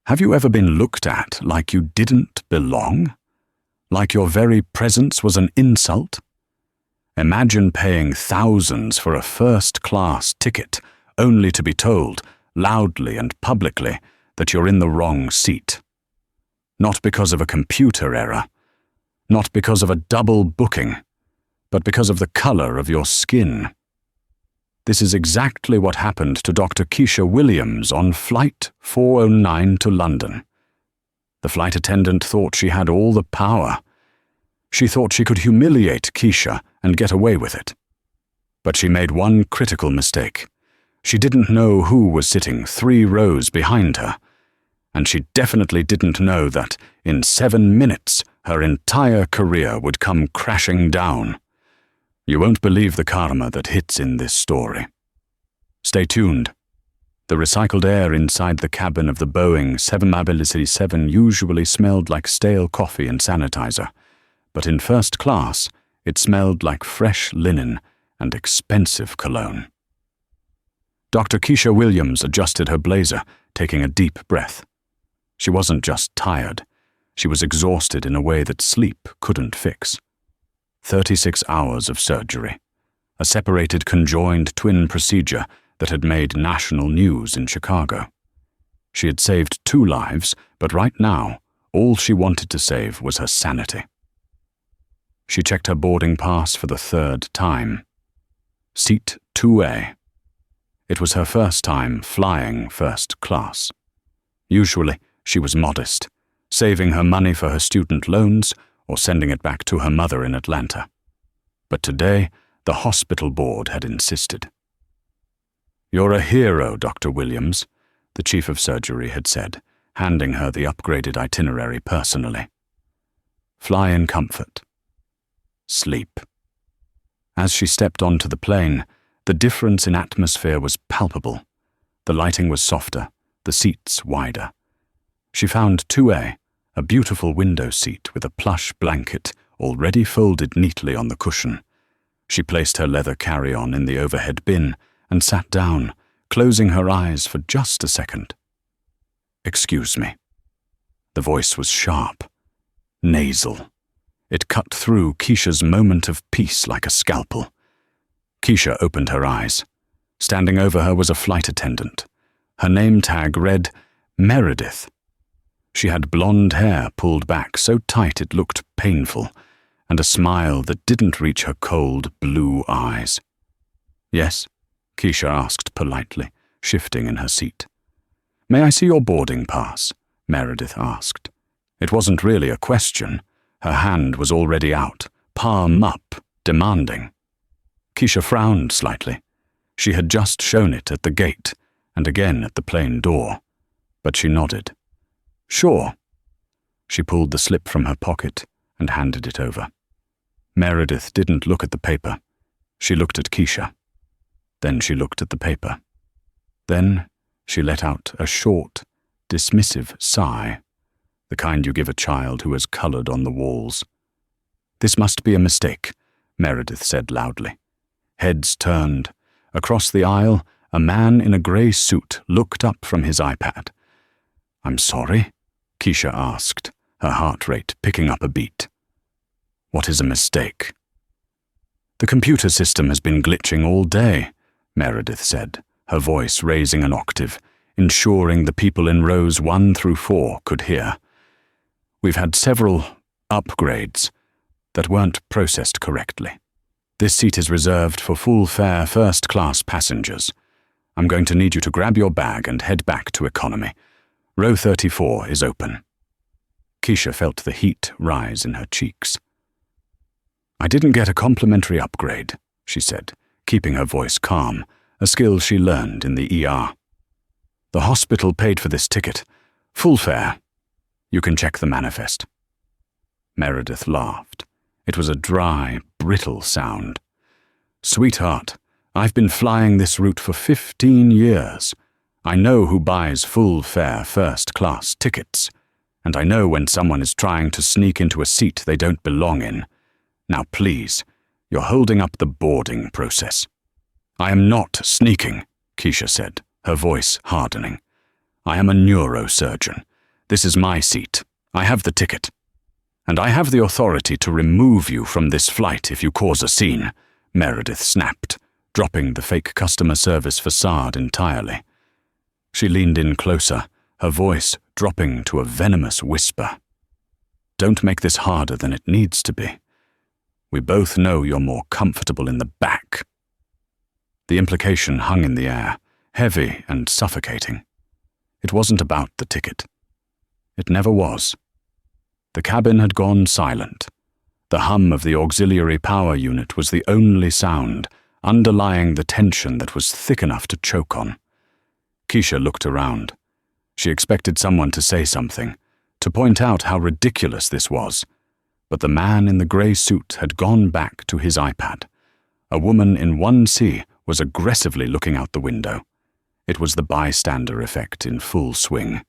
Have you ever been looked at like you didn't belong? Like your very presence was an insult? Imagine paying thousands for a first-class ticket only to be told, loudly and publicly, that you're in the wrong seat. Not because of a computer error, not because of a double booking, but because of the color of your skin. This is exactly what happened to Dr. Keisha Williams on Flight 409 to London. The flight attendant thought she had all the power. She thought she could humiliate Keisha and get away with it. But she made one critical mistake. She didn't know who was sitting 3 rows behind her, and she definitely didn't know that in 7 minutes her entire career would come crashing down. You won't believe the karma that hits in this story. Stay tuned. The recycled air inside the cabin of the Boeing 777 usually smelled like stale coffee and sanitizer, but in first class, it smelled like fresh linen and expensive cologne. Dr. Keisha Williams adjusted her blazer, taking a deep breath. She wasn't just tired. She was exhausted in a way that sleep couldn't fix. 36 hours of surgery, a separated conjoined twin procedure that had made national news in Chicago. She had saved 2 lives, but right now, all she wanted to save was her sanity. She checked her boarding pass for the 3rd time. Seat 2A. It was her first time flying first class. Usually, she was modest, saving her money for her student loans or sending it back to her mother in Atlanta. But today, the hospital board had insisted. "You're a hero, Dr. Williams," the chief of surgery had said, handing her the upgraded itinerary personally. "Fly in comfort. Sleep." As she stepped onto the plane, the difference in atmosphere was palpable. The lighting was softer, the seats wider. She found 2A, a beautiful window seat with a plush blanket already folded neatly on the cushion. She placed her leather carry-on in the overhead bin and sat down, closing her eyes for just a second. "Excuse me." The voice was sharp, nasal. It cut through Keisha's moment of peace like a scalpel. Keisha opened her eyes. Standing over her was a flight attendant. Her name tag read Meredith. She had blonde hair pulled back so tight it looked painful, and a smile that didn't reach her cold blue eyes. "Yes?" Keisha asked politely, shifting in her seat. "May I see your boarding pass?" Meredith asked. It wasn't really a question. Her hand was already out, palm up, demanding. Keisha frowned slightly. She had just shown it at the gate, and again at the plane door. But she nodded. "Sure." She pulled the slip from her pocket and handed it over. Meredith didn't look at the paper. She looked at Keisha. Then she looked at the paper. Then she let out a short, dismissive sigh, the kind you give a child who has colored on the walls. "This must be a mistake," Meredith said loudly. Heads turned. Across the aisle, a man in a gray suit looked up from his iPad. "I'm sorry?" Keisha asked, her heart rate picking up a beat. "What is a mistake?" "The computer system has been glitching all day," Meredith said, her voice raising an octave, ensuring the people in rows 1 through 4 could hear. "We've had several upgrades that weren't processed correctly. This seat is reserved for full-fare first-class passengers. I'm going to need you to grab your bag and head back to economy. Row 34 is open." Keisha felt the heat rise in her cheeks. "I didn't get a complimentary upgrade," she said, keeping her voice calm, a skill she learned in the ER. "The hospital paid for this ticket. Full fare. You can check the manifest." Meredith laughed. It was a dry, brittle sound. "Sweetheart, I've been flying this route for 15 years. I know who buys full-fare first-class tickets, and I know when someone is trying to sneak into a seat they don't belong in. Now please, you're holding up the boarding process." "I am not sneaking," Keisha said, her voice hardening. "I am a neurosurgeon. This is my seat. I have the ticket. And I have the authority to remove you from this flight if you cause a scene, Meredith snapped, dropping the fake customer service facade entirely. She leaned in closer, her voice dropping to a venomous whisper. Don't make this harder than it needs to be. We both know you're more comfortable in the back. The implication hung in the air, heavy and suffocating. It wasn't about the ticket. It never was. The cabin had gone silent. The hum of the auxiliary power unit was the only sound, underlying the tension that was thick enough to choke on. Keisha looked around. She expected someone to say something, to point out how ridiculous this was. But the man in the grey suit had gone back to his iPad. A woman in 1C was aggressively looking out the window. It was the bystander effect in full swing.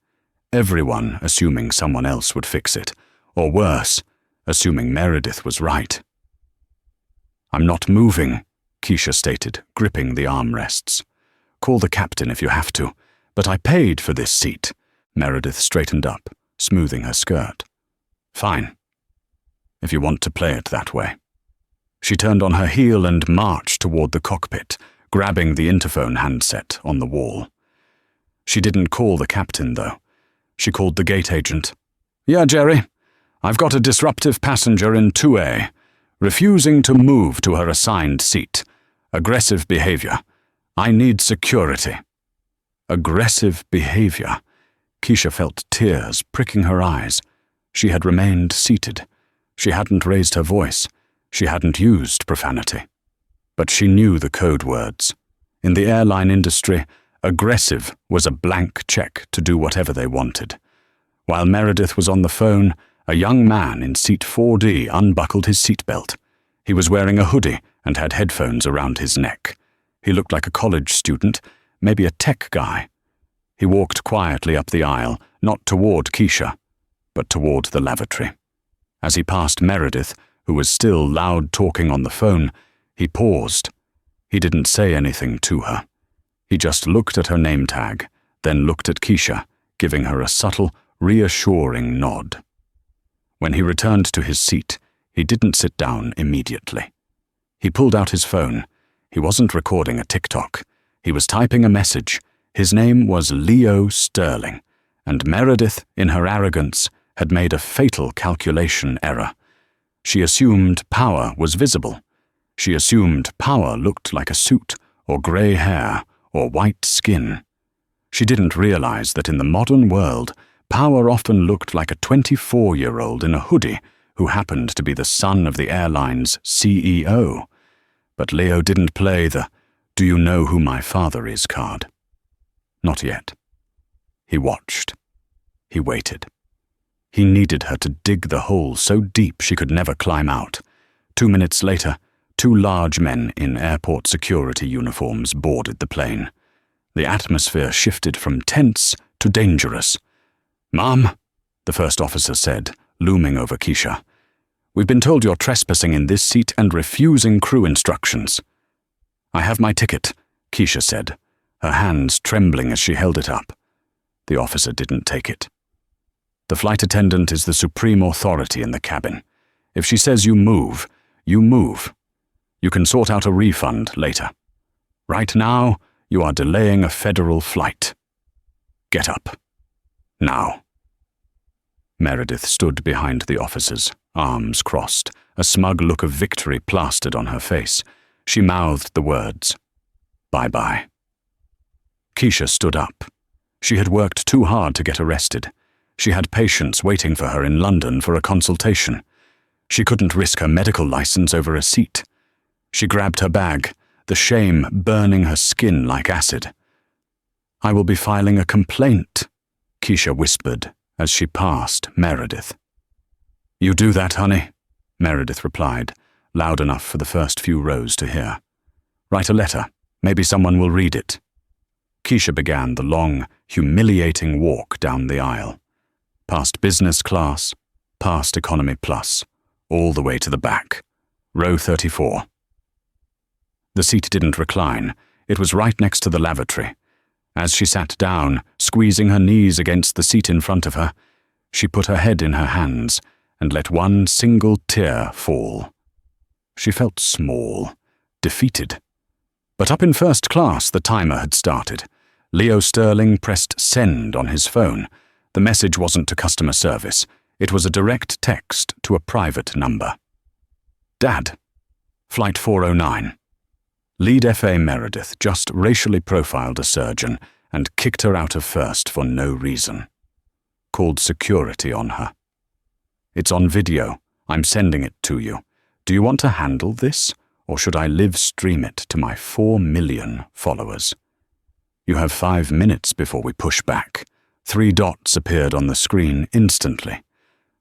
Everyone assuming someone else would fix it, or worse, assuming Meredith was right. I'm not moving, Keisha stated, gripping the armrests. Call the captain if you have to, but I paid for this seat. Meredith straightened up, smoothing her skirt. Fine, if you want to play it that way. She turned on her heel and marched toward the cockpit, grabbing the interphone handset on the wall. She didn't call the captain, though. She called the gate agent. Yeah, Jerry, I've got a disruptive passenger in 2A, refusing to move to her assigned seat. Aggressive behavior. I need security. Aggressive behavior. Keisha felt tears pricking her eyes. She had remained seated. She hadn't raised her voice. She hadn't used profanity. But she knew the code words. In the airline industry, aggressive was a blank check to do whatever they wanted. While Meredith was on the phone, a young man in seat 4D unbuckled his seatbelt. He was wearing a hoodie and had headphones around his neck. He looked like a college student, maybe a tech guy. He walked quietly up the aisle, not toward Keisha, but toward the lavatory. As he passed Meredith, who was still loud talking on the phone, he paused. He didn't say anything to her. He just looked at her name tag, then looked at Keisha, giving her a subtle, reassuring nod. When he returned to his seat, he didn't sit down immediately. He pulled out his phone. He wasn't recording a TikTok. He was typing a message. His name was Leo Sterling, and Meredith, in her arrogance, had made a fatal calculation error. She assumed power was visible. She assumed power looked like a suit, or grey hair, or white skin. She didn't realize that in the modern world, power often looked like a 24-year-old in a hoodie who happened to be the son of the airline's CEO. But Leo didn't play the "do you know who my father is" card. Not yet. He watched. He waited. He needed her to dig the hole so deep she could never climb out. 2 minutes later, 2 large men in airport security uniforms boarded the plane. The atmosphere shifted from tense to dangerous. "Ma'am," the first officer said, looming over Keisha, "we've been told you're trespassing in this seat and refusing crew instructions." "I have my ticket," Keisha said, her hands trembling as she held it up. The officer didn't take it. "The flight attendant is the supreme authority in the cabin. If she says you move, you move. You can sort out a refund later. Right now, you are delaying a federal flight. Get up. Now." Meredith stood behind the officers, arms crossed, a smug look of victory plastered on her face. She mouthed the words, "Bye-bye." Keisha stood up. She had worked too hard to get arrested. She had patients waiting for her in London for a consultation. She couldn't risk her medical license over a seat. She grabbed her bag, the shame burning her skin like acid. "I will be filing a complaint," Keisha whispered as she passed Meredith. "You do that, honey," Meredith replied, loud enough for the first few rows to hear. "Write a letter. Maybe someone will read it." Keisha began the long, humiliating walk down the aisle. Past business class, past economy plus, all the way to the back. Row 34. The seat didn't recline. It was right next to the lavatory. As she sat down, squeezing her knees against the seat in front of her, She put her head in her hands and let one single tear fall. She felt small, defeated. But up in first class, the timer had started. Leo Sterling pressed send on his phone. The message wasn't to customer service. It was a direct text to a private number. Dad, Flight 409. Lead FA Meredith just racially profiled a surgeon and kicked her out of first for no reason. Called security on her. It's on video. I'm sending it to you. Do you want to handle this, or should I live stream it to my 4 million followers? You have 5 minutes before we push back. 3 dots appeared on the screen instantly.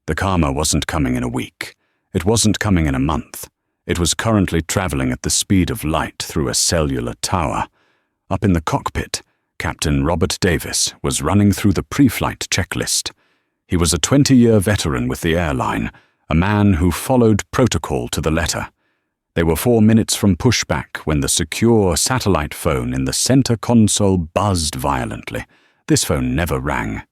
The karma wasn't coming in a week. It wasn't coming in a month. It was currently traveling at the speed of light through a cellular tower. Up in the cockpit, Captain Robert Davis was running through the pre-flight checklist. He was a 20-year veteran with the airline, a man who followed protocol to the letter. They were 4 minutes from pushback when the secure satellite phone in the center console buzzed violently. This phone never rang.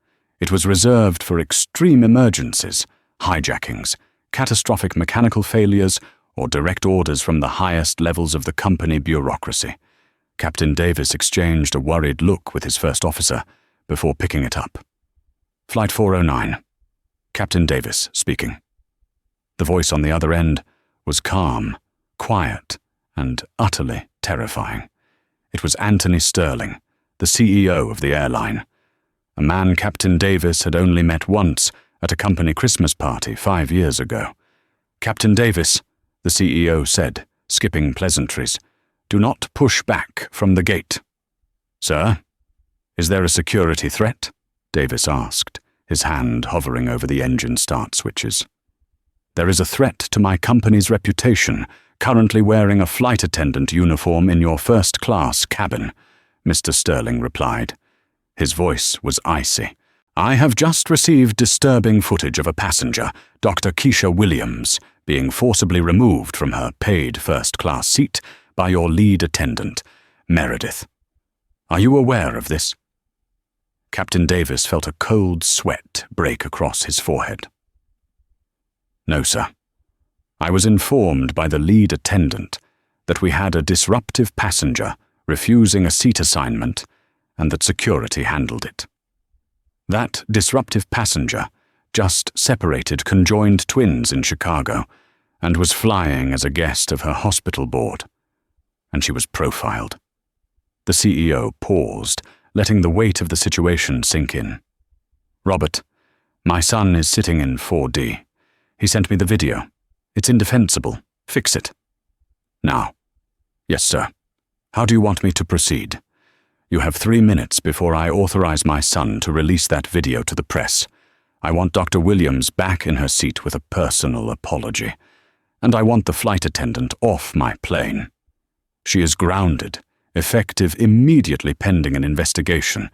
It was reserved for extreme emergencies, hijackings, catastrophic mechanical failures, or direct orders from the highest levels of the company bureaucracy. Captain Davis exchanged a worried look with his first officer before picking it up. Flight 409. Captain Davis speaking. The voice on the other end was calm, quiet, and utterly terrifying. It was Anthony Sterling, the CEO of the airline, a man Captain Davis had only met once at a company Christmas party 5 years ago. Captain Davis, the CEO said, skipping pleasantries, do not push back from the gate. Sir, is there a security threat? Davis asked, his hand hovering over the engine start switches. There is a threat to my company's reputation, currently wearing a flight attendant uniform in your first-class cabin, Mr. Sterling replied. His voice was icy. I have just received disturbing footage of a passenger, Dr. Keisha Williams, being forcibly removed from her paid first-class seat by your lead attendant, Meredith. Are you aware of this? Captain Davis felt a cold sweat break across his forehead. No, sir. I was informed by the lead attendant that we had a disruptive passenger refusing a seat assignment and that security handled it. That disruptive passenger just separated conjoined twins in Chicago and was flying as a guest of her hospital board. And she was profiled. The CEO paused, letting the weight of the situation sink in. Robert, my son is sitting in 4D. He sent me the video. It's indefensible. Fix it. Now. Yes, sir. How do you want me to proceed? You have 3 minutes before I authorize my son to release that video to the press. I want Dr. Williams back in her seat with a personal apology. And I want the flight attendant off my plane. She is grounded, effective immediately pending an investigation.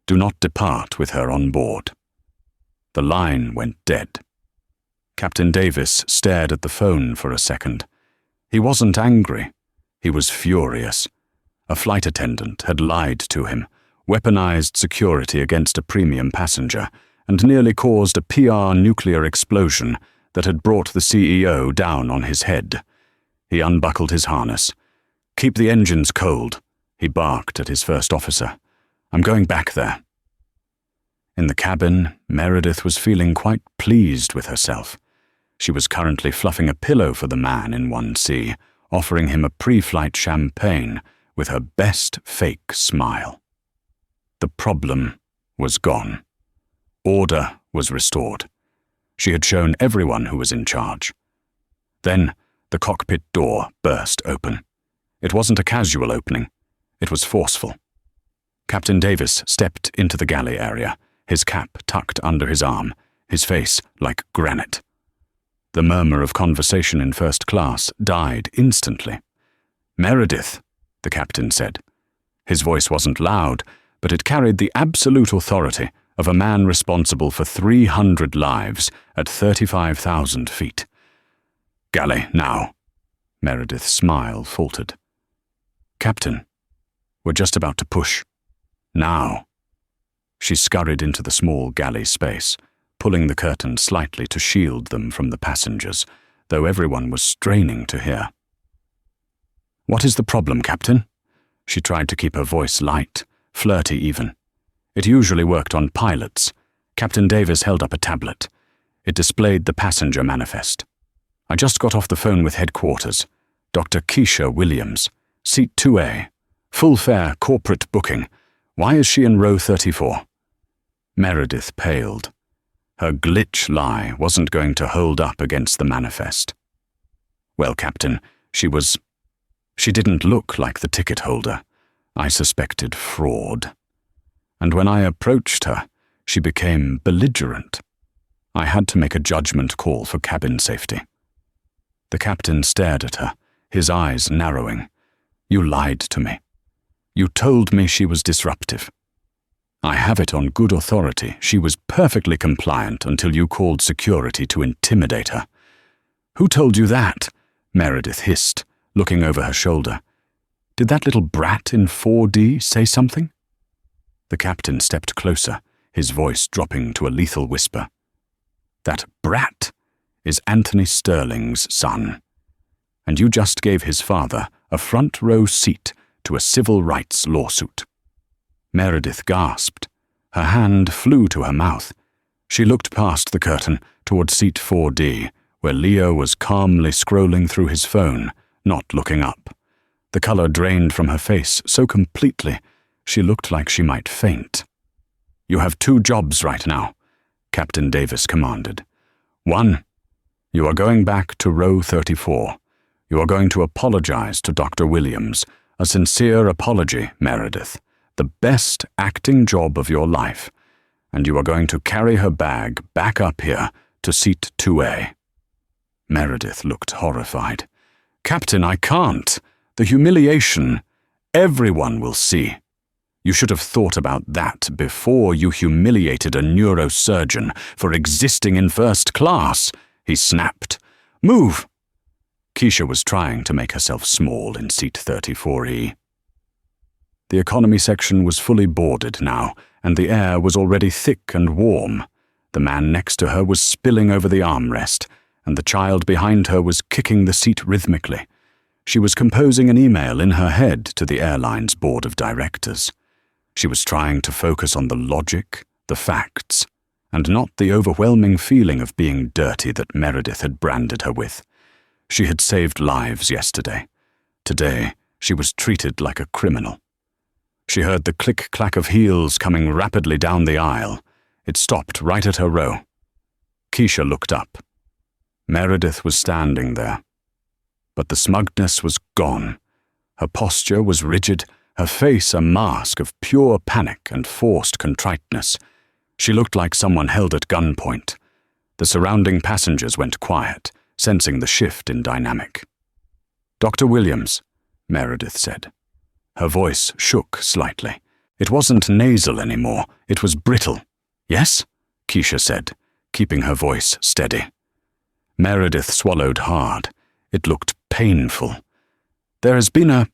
Do not depart with her on board. The line went dead. Captain Davis stared at the phone for a second. He wasn't angry. He was furious. A flight attendant had lied to him, weaponized security against a premium passenger, and nearly caused a PR nuclear explosion that had brought the CEO down on his head. He unbuckled his harness. Keep the engines cold, he barked at his first officer. I'm going back there. In the cabin, Meredith was feeling quite pleased with herself. She was currently fluffing a pillow for the man in 1C, offering him a pre-flight champagne with her best fake smile. The problem was gone. Order was restored. She had shown everyone who was in charge. Then the cockpit door burst open. It wasn't a casual opening. It was forceful. Captain Davis stepped into the galley area, his cap tucked under his arm, his face like granite. The murmur of conversation in first class died instantly. Meredith, the captain said. His voice wasn't loud, but it carried the absolute authority of a man responsible for 300 lives at 35,000 feet. Galley, now. Meredith's smile faltered. Captain, we're just about to push. Now. She scurried into the small galley space, pulling the curtain slightly to shield them from the passengers, though everyone was straining to hear. "What is the problem, Captain?" She tried to keep her voice light, flirty even. It usually worked on pilots. Captain Davis held up a tablet. It displayed the passenger manifest. "I just got off the phone with headquarters. Dr. Keisha Williams, seat 2A. Full fare corporate booking. Why is she in row 34? Meredith paled. Her glitch lie wasn't going to hold up against the manifest. "Well, Captain, she didn't look like the ticket holder. I suspected fraud. And when I approached her, she became belligerent. I had to make a judgment call for cabin safety." The captain stared at her, his eyes narrowing. "You lied to me. You told me she was disruptive. I have it on good authority. She was perfectly compliant until you called security to intimidate her." "Who told you that?" Meredith hissed, looking over her shoulder. "Did that little brat in 4D say something?" The captain stepped closer, his voice dropping to a lethal whisper. "That brat is Anthony Sterling's son, and you just gave his father a front-row seat to a civil rights lawsuit." Meredith gasped. Her hand flew to her mouth. She looked past the curtain toward seat 4D, where Leo was calmly scrolling through his phone, not looking up. The color drained from her face so completely, she looked like she might faint. "You have 2 jobs right now," Captain Davis commanded. "1, you are going back to row 34. You are going to apologize to Dr. Williams. A sincere apology, Meredith. The best acting job of your life. And you are going to carry her bag back up here to seat 2A. Meredith looked horrified. "Captain, I can't. The humiliation. Everyone will see. You should have thought about that before you humiliated a neurosurgeon for existing in first class," he snapped. "Move!" Keisha was trying to make herself small in seat 34E. The economy section was fully boarded now, and the air was already thick and warm. The man next to her was spilling over the armrest, and the child behind her was kicking the seat rhythmically. She was composing an email in her head to the airline's board of directors. She was trying to focus on the logic, the facts, and not the overwhelming feeling of being dirty that Meredith had branded her with. She had saved lives yesterday. Today, she was treated like a criminal. She heard the click-clack of heels coming rapidly down the aisle. It stopped right at her row. Keisha looked up. Meredith was standing there. But the smugness was gone. Her posture was rigid, her face a mask of pure panic and forced contriteness. She looked like someone held at gunpoint. The surrounding passengers went quiet, sensing the shift in dynamic. "Dr. Williams," Meredith said. Her voice shook slightly. It wasn't nasal anymore, it was brittle. "Yes?" Keisha said, keeping her voice steady. Meredith swallowed hard. It looked painful. "There has been a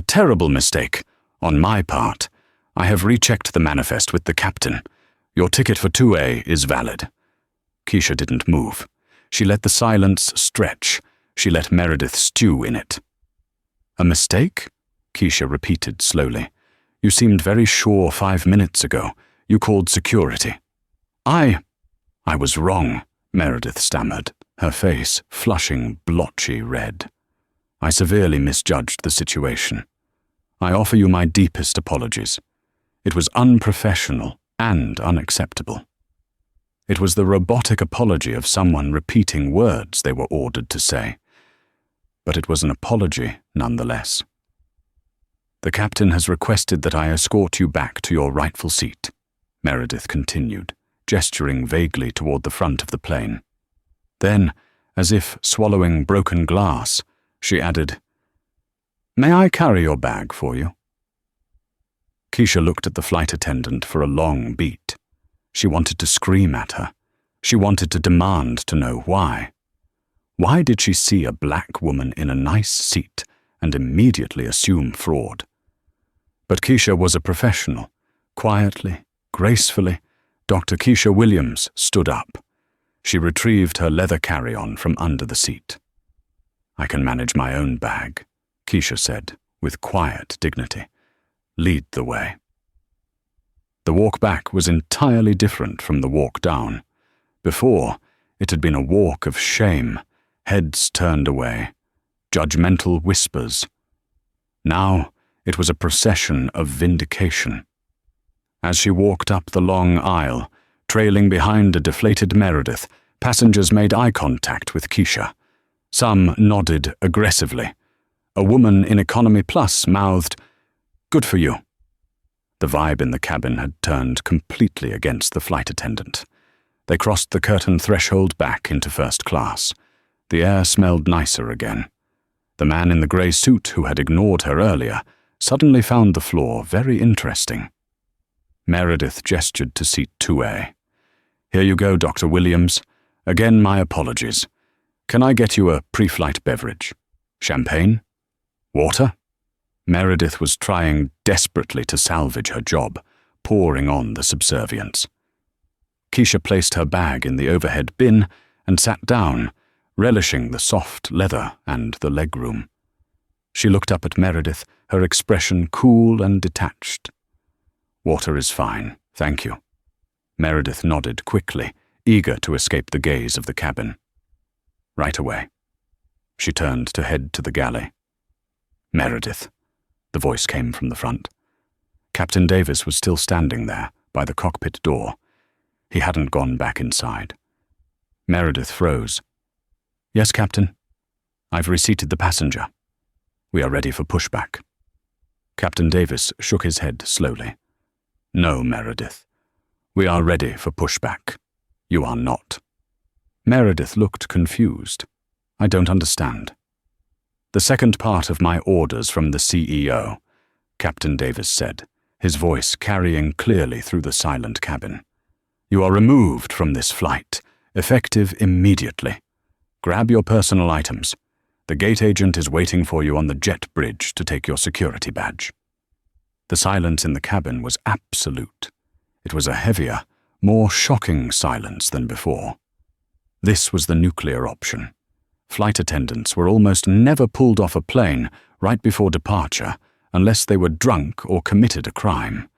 terrible mistake, on my part. I have rechecked the manifest with the captain. Your ticket for 2A is valid." Keisha didn't move. She let the silence stretch. She let Meredith stew in it. "A mistake?" Keisha repeated slowly. "You seemed very sure 5 minutes ago. You called security." I was wrong," Meredith stammered, her face flushing blotchy red. "I severely misjudged the situation. I offer you my deepest apologies. It was unprofessional and unacceptable. It was the robotic apology of someone repeating words they were ordered to say. But it was an apology nonetheless. The captain has requested that I escort you back to your rightful seat," Meredith continued, gesturing vaguely toward the front of the plane. Then, as if swallowing broken glass, she added, "May I carry your bag for you?" Keisha looked at the flight attendant for a long beat. She wanted to scream at her. She wanted to demand to know why. Why did she see a black woman in a nice seat and immediately assume fraud? But Keisha was a professional, quietly, gracefully, Dr. Keisha Williams stood up. She retrieved her leather carry-on from under the seat. "I can manage my own bag," Keisha said, with quiet dignity. "Lead the way." The walk back was entirely different from the walk down. Before, it had been a walk of shame, heads turned away, judgmental whispers. Now, it was a procession of vindication. As she walked up the long aisle, trailing behind a deflated Meredith, passengers made eye contact with Keisha. Some nodded aggressively. A woman in Economy Plus mouthed, "Good for you." The vibe in the cabin had turned completely against the flight attendant. They crossed the curtain threshold back into first class. The air smelled nicer again. The man in the grey suit who had ignored her earlier suddenly found the floor very interesting. Meredith gestured to seat 2A. "Here you go, Dr. Williams. Again, my apologies. Can I get you a pre-flight beverage? Champagne? Water?" Meredith was trying desperately to salvage her job, pouring on the subservience. Keisha placed her bag in the overhead bin and sat down, relishing the soft leather and the legroom. She looked up at Meredith, her expression cool and detached. "Water is fine, thank you." Meredith nodded quickly, eager to escape the gaze of the cabin. "Right away." She turned to head to the galley. "Meredith," the voice came from the front. Captain Davis was still standing there, by the cockpit door. He hadn't gone back inside. Meredith froze. "Yes, Captain. I've reseated the passenger. We are ready for pushback." Captain Davis shook his head slowly. "No, Meredith. We are ready for pushback. You are not." Meredith looked confused. "I don't understand." "The second part of my orders from the CEO," Captain Davis said, his voice carrying clearly through the silent cabin. "You are removed from this flight, effective immediately. Grab your personal items. The gate agent is waiting for you on the jet bridge to take your security badge." The silence in the cabin was absolute. It was a heavier, more shocking silence than before. This was the nuclear option. Flight attendants were almost never pulled off a plane right before departure unless they were drunk or committed a crime.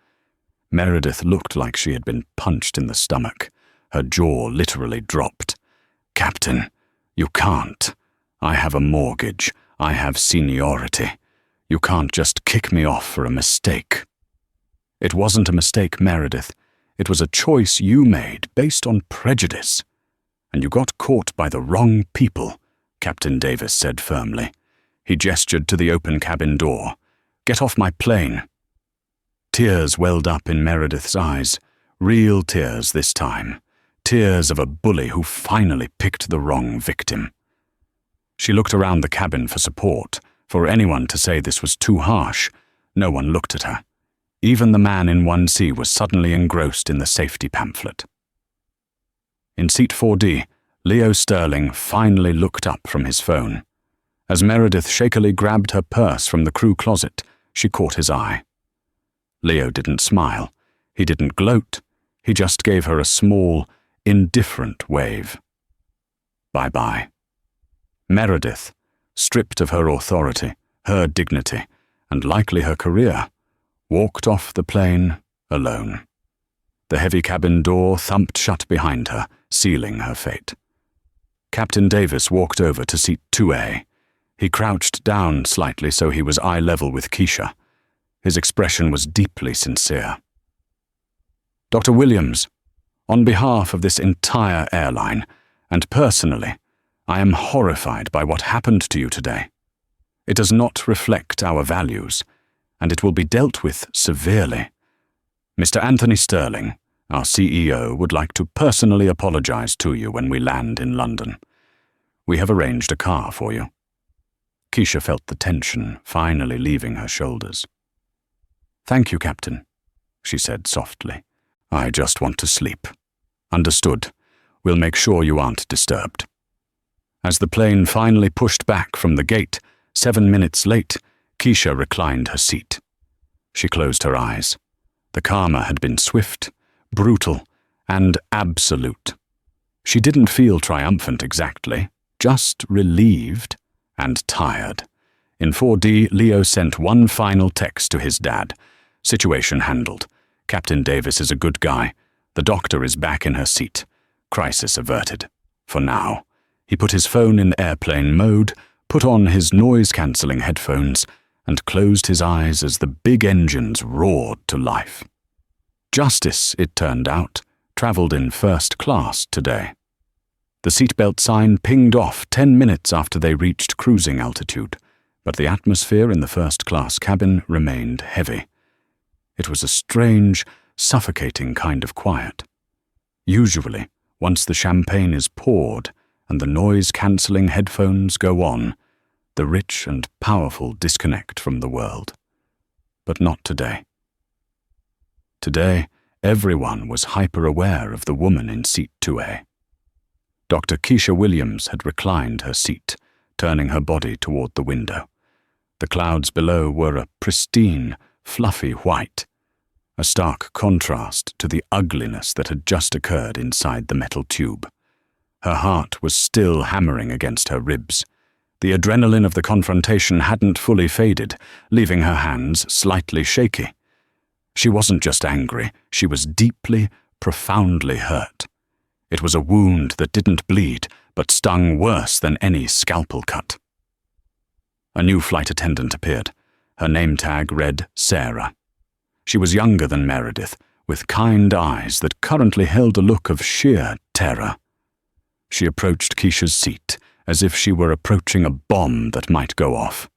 Meredith looked like she had been punched in the stomach. Her jaw literally dropped. "Captain, you can't. I have a mortgage. I have seniority. You can't just kick me off for a mistake." "It wasn't a mistake, Meredith. It was a choice you made based on prejudice. And you got caught by the wrong people," Captain Davis said firmly. He gestured to the open cabin door. "Get off my plane." Tears welled up in Meredith's eyes, real tears this time, tears of a bully who finally picked the wrong victim. She looked around the cabin for support, for anyone to say this was too harsh. No one looked at her. Even the man in 1C was suddenly engrossed in the safety pamphlet. In seat 4D, Leo Sterling finally looked up from his phone. As Meredith shakily grabbed her purse from the crew closet, she caught his eye. Leo didn't smile. He didn't gloat. He just gave her a small, indifferent wave. Bye-bye. Meredith, stripped of her authority, her dignity, and likely her career, walked off the plane alone. The heavy cabin door thumped shut behind her, sealing her fate. Captain Davis walked over to seat 2A. He crouched down slightly so he was eye-level with Keisha. His expression was deeply sincere. "Dr. Williams, on behalf of this entire airline, and personally, I am horrified by what happened to you today. It does not reflect our values, and it will be dealt with severely. Mr. Anthony Sterling, our CEO, would like to personally apologize to you when we land in London. We have arranged a car for you." Keisha felt the tension finally leaving her shoulders. "Thank you, Captain," she said softly. "I just want to sleep." "Understood. We'll make sure you aren't disturbed." As the plane finally pushed back from the gate, 7 minutes late, Keisha reclined her seat. She closed her eyes. The karma had been swift, brutal, and absolute. She didn't feel triumphant exactly, just relieved and tired. In 4D, Leo sent one final text to his dad. Situation handled. Captain Davis is a good guy. The doctor is back in her seat. Crisis averted. For now. He put his phone in airplane mode, put on his noise-cancelling headphones, and closed his eyes as the big engines roared to life. Justice, it turned out, travelled in first class today. The seatbelt sign pinged off 10 minutes after they reached cruising altitude, but the atmosphere in the first-class cabin remained heavy. It was a strange, suffocating kind of quiet. Usually, once the champagne is poured and the noise-cancelling headphones go on, the rich and powerful disconnect from the world. But not today. Today, everyone was hyper-aware of the woman in seat 2A. Dr. Keisha Williams had reclined her seat, turning her body toward the window. The clouds below were a pristine, fluffy white, a stark contrast to the ugliness that had just occurred inside the metal tube. Her heart was still hammering against her ribs. The adrenaline of the confrontation hadn't fully faded, leaving her hands slightly shaky. She wasn't just angry, she was deeply, profoundly hurt. It was a wound that didn't bleed, but stung worse than any scalpel cut. A new flight attendant appeared. Her name tag read Sarah. She was younger than Meredith, with kind eyes that currently held a look of sheer terror. She approached Keisha's seat, as if she were approaching a bomb that might go off.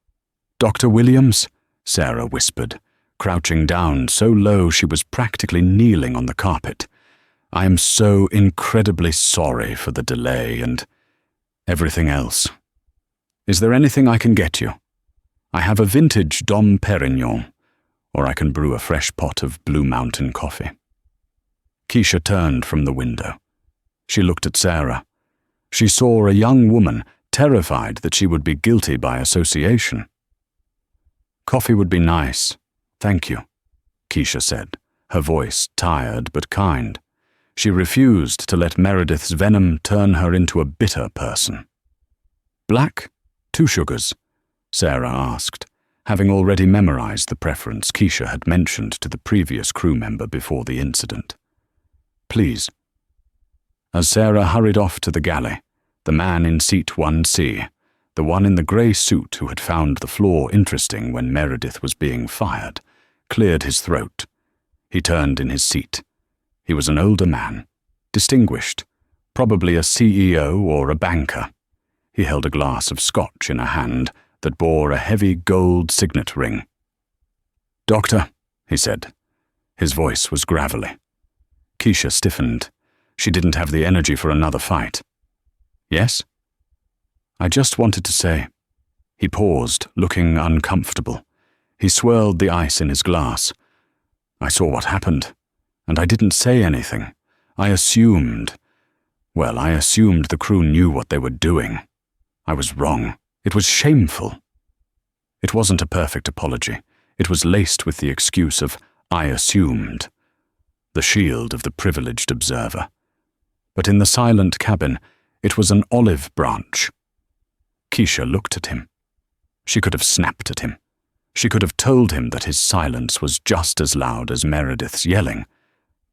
"Dr. Williams," Sarah whispered, crouching down so low she was practically kneeling on the carpet. "I am so incredibly sorry for the delay and everything else. Is there anything I can get you? I have a vintage Dom Perignon, or I can brew a fresh pot of Blue Mountain coffee." Keisha turned from the window. She looked at Sarah. She saw a young woman, terrified that she would be guilty by association. "Coffee would be nice, thank you," Keisha said, her voice tired but kind. She refused to let Meredith's venom turn her into a bitter person. "Black? 2 sugars?" Sarah asked, having already memorized the preference Keisha had mentioned to the previous crew member before the incident. "Please." As Sarah hurried off to the galley, the man in seat 1C, the one in the grey suit who had found the floor interesting when Meredith was being fired, cleared his throat. He turned in his seat. He was an older man, distinguished, probably a CEO or a banker. He held a glass of scotch in a hand that bore a heavy gold signet ring. "Doctor," he said. His voice was gravelly. Keisha stiffened. She didn't have the energy for another fight. "Yes?" "I just wanted to say..." He paused, looking uncomfortable. He swirled the ice in his glass. "I saw what happened, and I didn't say anything. I assumed the crew knew what they were doing. I was wrong. It was shameful." It wasn't a perfect apology. It was laced with the excuse of "I assumed," the shield of the privileged observer. But in the silent cabin, it was an olive branch. Keisha looked at him. She could have snapped at him. She could have told him that his silence was just as loud as Meredith's yelling.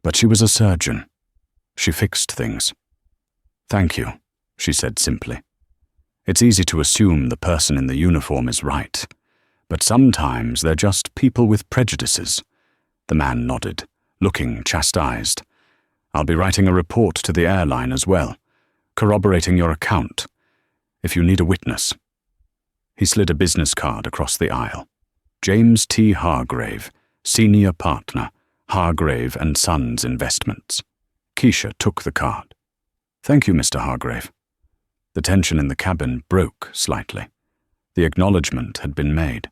But she was a surgeon. She fixed things. "Thank you," she said simply. "It's easy to assume the person in the uniform is right, but sometimes they're just people with prejudices." The man nodded, looking chastised. "I'll be writing a report to the airline as well, corroborating your account, if you need a witness." He slid a business card across the aisle. "James T. Hargrave, Senior Partner, Hargrave and Sons Investments." Keisha took the card. "Thank you, Mr. Hargrave." The tension in the cabin broke slightly. The acknowledgement had been made.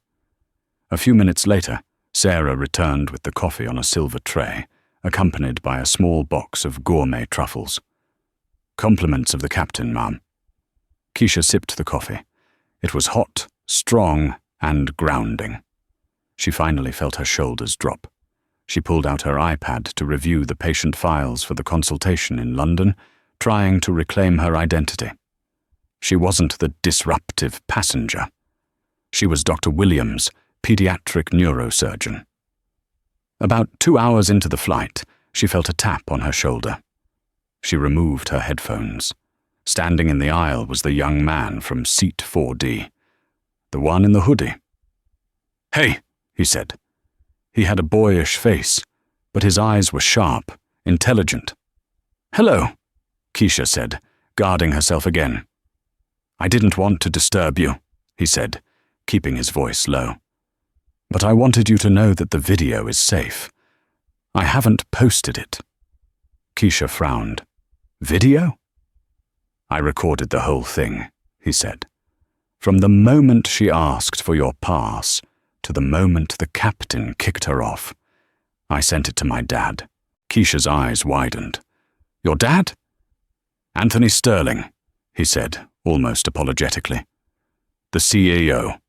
A few minutes later, Sarah returned with the coffee on a silver tray, accompanied by a small box of gourmet truffles. "Compliments of the captain, ma'am." Keisha sipped the coffee. It was hot, strong, and grounding. She finally felt her shoulders drop. She pulled out her iPad to review the patient files for the consultation in London, trying to reclaim her identity. She wasn't the disruptive passenger. She was Dr. Williams, pediatric neurosurgeon. About 2 hours into the flight, she felt a tap on her shoulder. She removed her headphones. Standing in the aisle was the young man from seat 4D, the one in the hoodie. "Hey," he said. He had a boyish face, but his eyes were sharp, intelligent. "Hello," Keisha said, guarding herself again. "I didn't want to disturb you," he said, keeping his voice low. "But I wanted you to know that the video is safe. I haven't posted it." Keisha frowned. "Video?" "I recorded the whole thing," he said. "From the moment she asked for your pass to the moment the captain kicked her off. I sent it to my dad." Keisha's eyes widened. "Your dad?" "Anthony Sterling," he said, almost apologetically. "The CEO."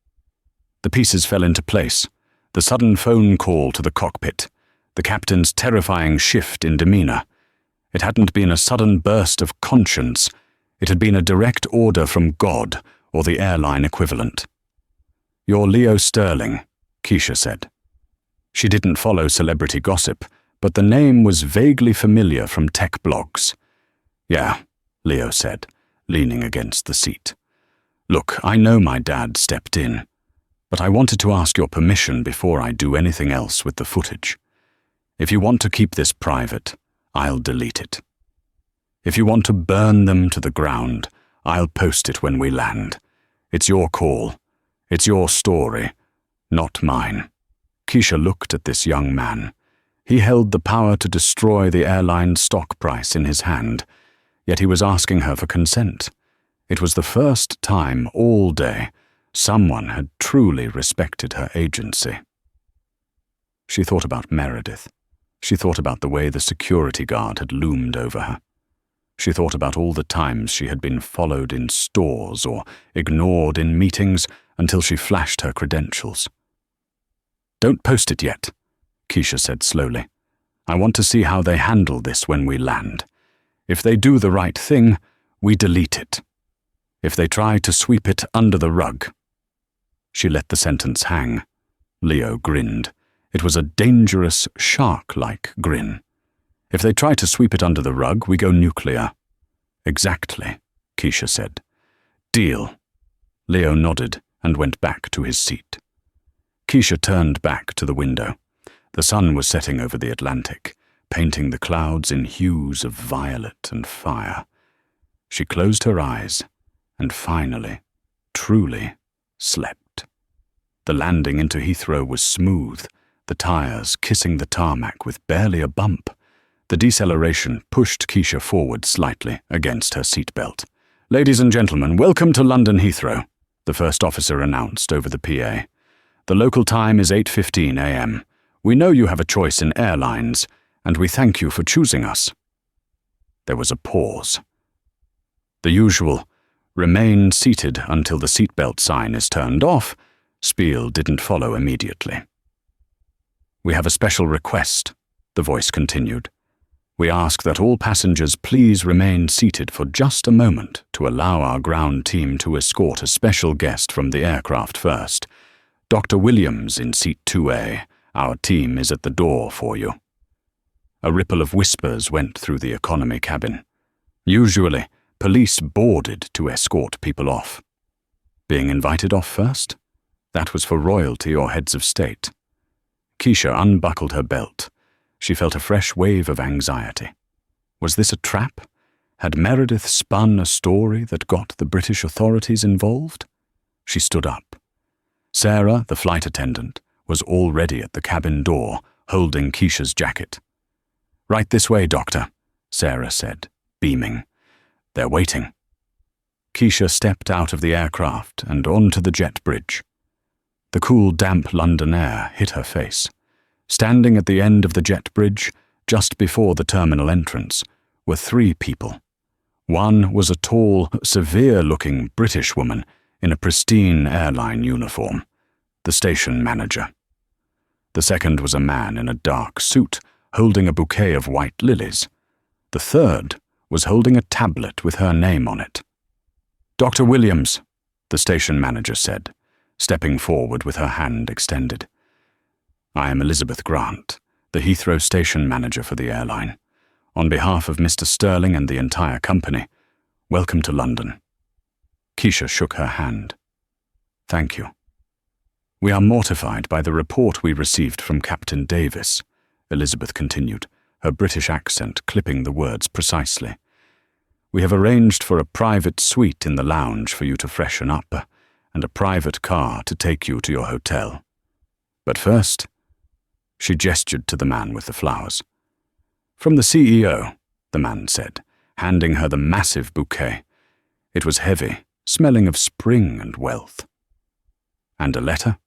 The pieces fell into place. The sudden phone call to the cockpit, the captain's terrifying shift in demeanor. It hadn't been a sudden burst of conscience. It had been a direct order from God or the airline equivalent. "You're Leo Sterling," Keisha said. She didn't follow celebrity gossip, but the name was vaguely familiar from tech blogs. "Yeah," Leo said, leaning against the seat. "Look, I know my dad stepped in, but I wanted to ask your permission before I do anything else with the footage. If you want to keep this private, I'll delete it. If you want to burn them to the ground, I'll post it when we land. It's your call. It's your story, not mine." Keisha looked at this young man. He held the power to destroy the airline's stock price in his hand, yet he was asking her for consent. It was the first time all day someone had truly respected her agency. She thought about Meredith. She thought about the way the security guard had loomed over her. She thought about all the times she had been followed in stores or ignored in meetings until she flashed her credentials. "Don't post it yet," Keisha said slowly. "I want to see how they handle this when we land. If they do the right thing, we delete it. If they try to sweep it under the rug." She let the sentence hang. Leo grinned. It was a dangerous, shark-like grin. "If they try to sweep it under the rug, we go nuclear." "Exactly," Keisha said. "Deal." Leo nodded and went back to his seat. Keisha turned back to the window. The sun was setting over the Atlantic, painting the clouds in hues of violet and fire. She closed her eyes and finally, truly, slept. The landing into Heathrow was smooth, the tires kissing the tarmac with barely a bump. The deceleration pushed Keisha forward slightly against her seatbelt. "Ladies and gentlemen, welcome to London Heathrow," the first officer announced over the PA. "The local time is 8:15 a.m. We know you have a choice in airlines, and we thank you for choosing us." There was a pause. The usual, "Remain seated until the seatbelt sign is turned off," spiel didn't follow immediately. "We have a special request," the voice continued. "We ask that all passengers please remain seated for just a moment to allow our ground team to escort a special guest from the aircraft first. Dr. Williams in seat 2A, our team is at the door for you." A ripple of whispers went through the economy cabin. Usually, police boarded to escort people off. Being invited off first? That was for royalty or heads of state. Keisha unbuckled her belt. She felt a fresh wave of anxiety. Was this a trap? Had Meredith spun a story that got the British authorities involved? She stood up. Sarah, the flight attendant, was already at the cabin door, holding Keisha's jacket. "Right this way, Doctor," Sarah said, beaming. "They're waiting." Keisha stepped out of the aircraft and onto the jet bridge. The cool, damp London air hit her face. Standing at the end of the jet bridge, just before the terminal entrance, were 3 people. One was a tall, severe-looking British woman in a pristine airline uniform, the station manager. The second was a man in a dark suit, holding a bouquet of white lilies. The third was holding a tablet with her name on it. "Dr. Williams," the station manager said, stepping forward with her hand extended. "I am Elizabeth Grant, the Heathrow station manager for the airline. On behalf of Mr. Sterling and the entire company, welcome to London." Keisha shook her hand. "Thank you." "We are mortified by the report we received from Captain Davis," Elizabeth continued, her British accent clipping the words precisely. "We have arranged for a private suite in the lounge for you to freshen up, and a private car to take you to your hotel. But first," she gestured to the man with the flowers. "From the CEO," the man said, handing her the massive bouquet. It was heavy, smelling of spring and wealth. "And a letter?"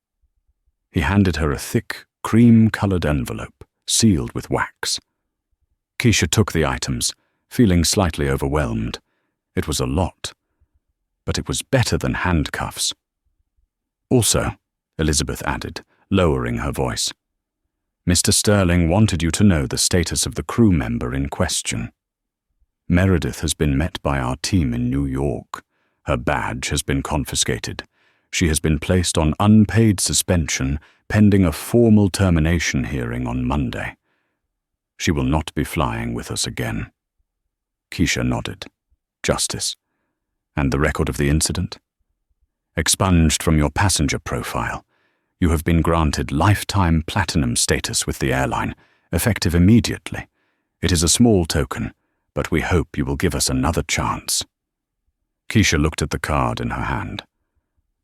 He handed her a thick, cream-colored envelope, sealed with wax. Keisha took the items, feeling slightly overwhelmed. It was a lot, but it was better than handcuffs. "Also," Elizabeth added, lowering her voice, "Mr. Sterling wanted you to know the status of the crew member in question. Meredith has been met by our team in New York. Her badge has been confiscated. She has been placed on unpaid suspension pending a formal termination hearing on Monday. She will not be flying with us again." Keisha nodded. "Justice. And the record of the incident?" "Expunged from your passenger profile. You have been granted lifetime platinum status with the airline, effective immediately. It is a small token, but we hope you will give us another chance." Keisha looked at the card in her hand.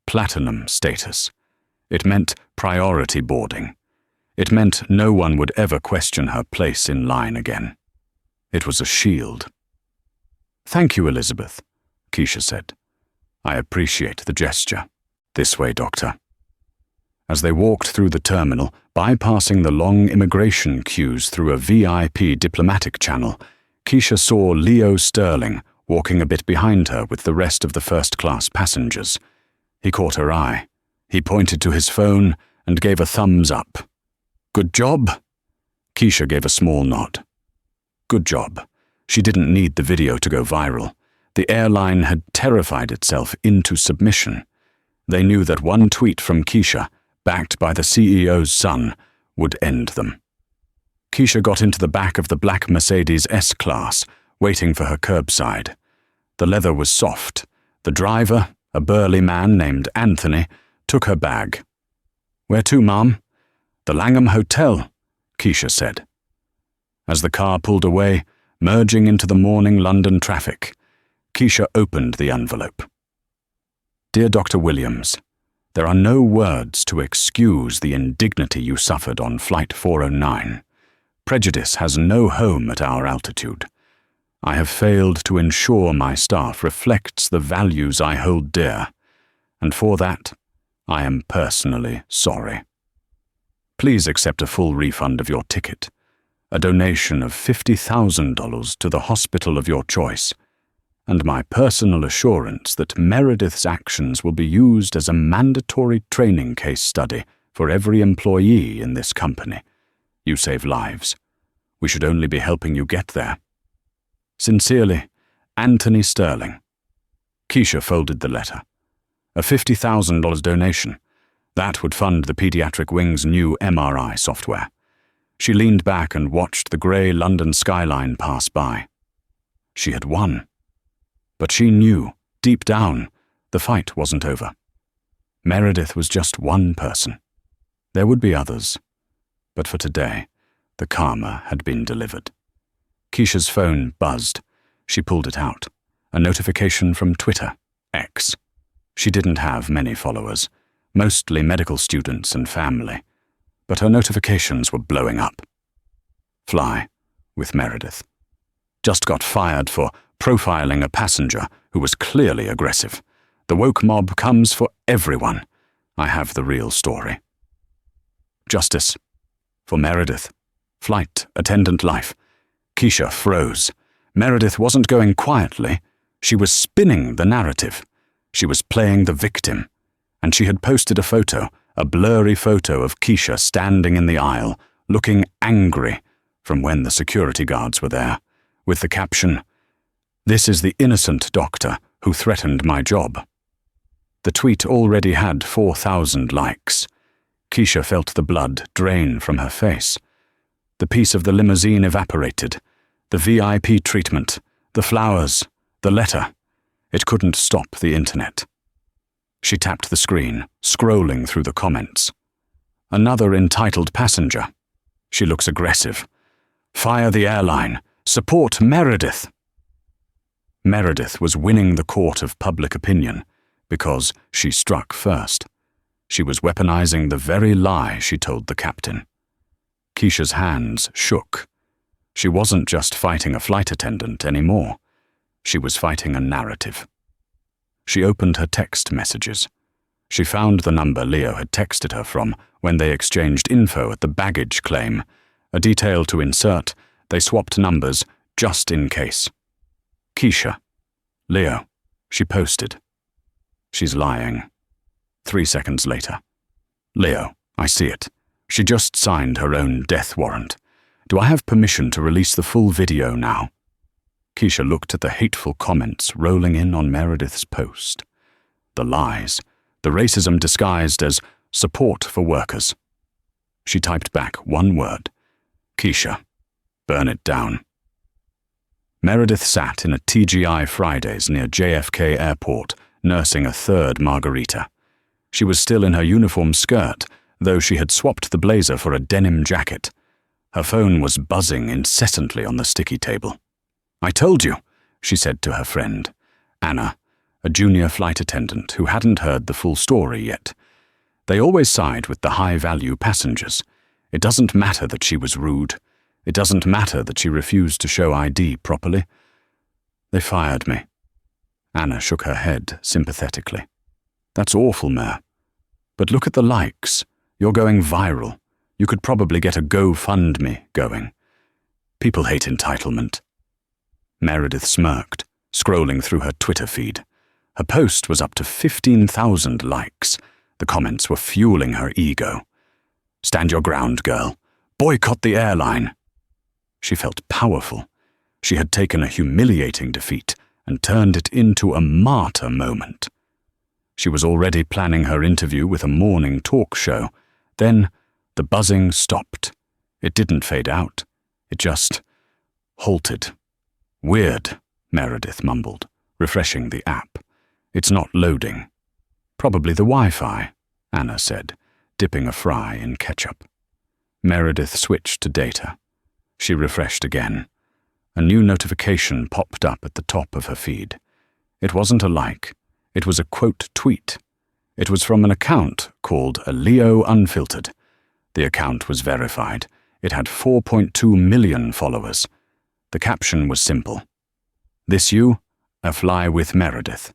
Platinum status. It meant priority boarding. It meant no one would ever question her place in line again. It was a shield. "Thank you, Elizabeth," Keisha said. "I appreciate the gesture. This way, Doctor." As they walked through the terminal, bypassing the long immigration queues through a VIP diplomatic channel, Keisha saw Leo Sterling walking a bit behind her with the rest of the first-class passengers. He caught her eye. He pointed to his phone and gave a thumbs up. "Good job?" Keisha gave a small nod. Good job. She didn't need the video to go viral. The airline had terrified itself into submission. They knew that one tweet from Keisha, backed by the CEO's son, would end them. Keisha got into the back of the black Mercedes S-Class, waiting for her curbside. The leather was soft. The driver, a burly man named Anthony, took her bag. "Where to, Mom?" "The Langham Hotel," Keisha said. As the car pulled away, merging into the morning London traffic, Keisha opened the envelope. "Dear Dr. Williams, there are no words to excuse the indignity you suffered on Flight 409. Prejudice has no home at our altitude. I have failed to ensure my staff reflects the values I hold dear, and for that, I am personally sorry. Please accept a full refund of your ticket, a donation of $50,000 to the hospital of your choice, and my personal assurance that Meredith's actions will be used as a mandatory training case study for every employee in this company. You save lives. We should only be helping you get there. Sincerely, Anthony Sterling." Keisha folded the letter. A $50,000 donation. That would fund the pediatric wing's new MRI software. She leaned back and watched the grey London skyline pass by. She had won. But she knew, deep down, the fight wasn't over. Meredith was just one person. There would be others. But for today, the karma had been delivered. Keisha's phone buzzed. She pulled it out. A notification from Twitter, X. She didn't have many followers, mostly medical students and family, but her notifications were blowing up. Fly, with Meredith. Just got fired for profiling a passenger who was clearly aggressive. The woke mob comes for everyone. I have the real story. Justice. For Meredith. Flight attendant life. Keisha froze. Meredith wasn't going quietly. She was spinning the narrative. She was playing the victim. And she had posted a photo, a blurry photo of Keisha standing in the aisle, looking angry from when the security guards were there, with the caption, "This is the innocent doctor who threatened my job." The tweet already had 4,000 likes. Keisha felt the blood drain from her face. The piece of the limousine evaporated. The VIP treatment, the flowers, the letter. It couldn't stop the internet. She tapped the screen, scrolling through the comments. Another entitled passenger. She looks aggressive. Fire the airline. Support Meredith. Meredith was winning the court of public opinion because she struck first. She was weaponizing the very lie she told the captain. Keisha's hands shook. She wasn't just fighting a flight attendant anymore. She was fighting a narrative. She opened her text messages. She found the number Leo had texted her from when they exchanged info at the baggage claim. A detail to insert, they swapped numbers just in case. Keisha. Leo. She posted. She's lying. 3 seconds later. Leo, I see it. She just signed her own death warrant. Do I have permission to release the full video now? Keisha looked at the hateful comments rolling in on Meredith's post. The lies, the racism disguised as support for workers. She typed back one word. Keisha, burn it down. Meredith sat in a TGI Fridays near JFK Airport, nursing a third margarita. She was still in her uniform skirt, though she had swapped the blazer for a denim jacket. Her phone was buzzing incessantly on the sticky table. I told you, she said to her friend, Anna, a junior flight attendant who hadn't heard the full story yet. They always side with the high-value passengers. It doesn't matter that she was rude. It doesn't matter that she refused to show ID properly. They fired me. Anna shook her head sympathetically. That's awful, Mer. But look at the likes. You're going viral. You could probably get a GoFundMe going. People hate entitlement. Meredith smirked, scrolling through her Twitter feed. Her post was up to 15,000 likes. The comments were fueling her ego. Stand your ground, girl. Boycott the airline. She felt powerful. She had taken a humiliating defeat and turned it into a martyr moment. She was already planning her interview with a morning talk show. Then the buzzing stopped. It didn't fade out. It just halted. Weird, Meredith mumbled, refreshing the app. It's not loading. Probably the Wi-Fi, Anna said, dipping a fry in ketchup. Meredith switched to data. She refreshed again. A new notification popped up at the top of her feed. It wasn't a like. It was a quote tweet. It was from an account called a Leo Unfiltered. The account was verified. It had 4.2 million followers. The caption was simple. This you? A fly with Meredith.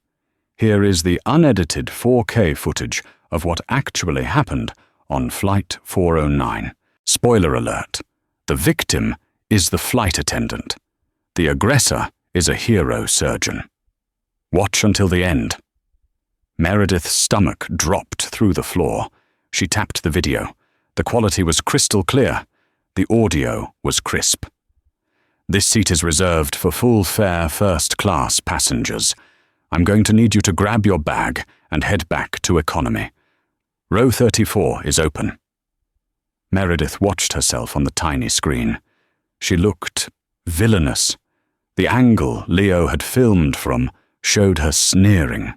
Here is the unedited 4K footage of what actually happened on Flight 409. Spoiler alert. The victim is the flight attendant. The aggressor is a hero surgeon. Watch until the end. Meredith's stomach dropped through the floor. She tapped the video. The quality was crystal clear. The audio was crisp. This seat is reserved for full fare first-class passengers. I'm going to need you to grab your bag and head back to economy. Row 34 is open. Meredith watched herself on the tiny screen. She looked villainous. The angle Leo had filmed from showed her sneering.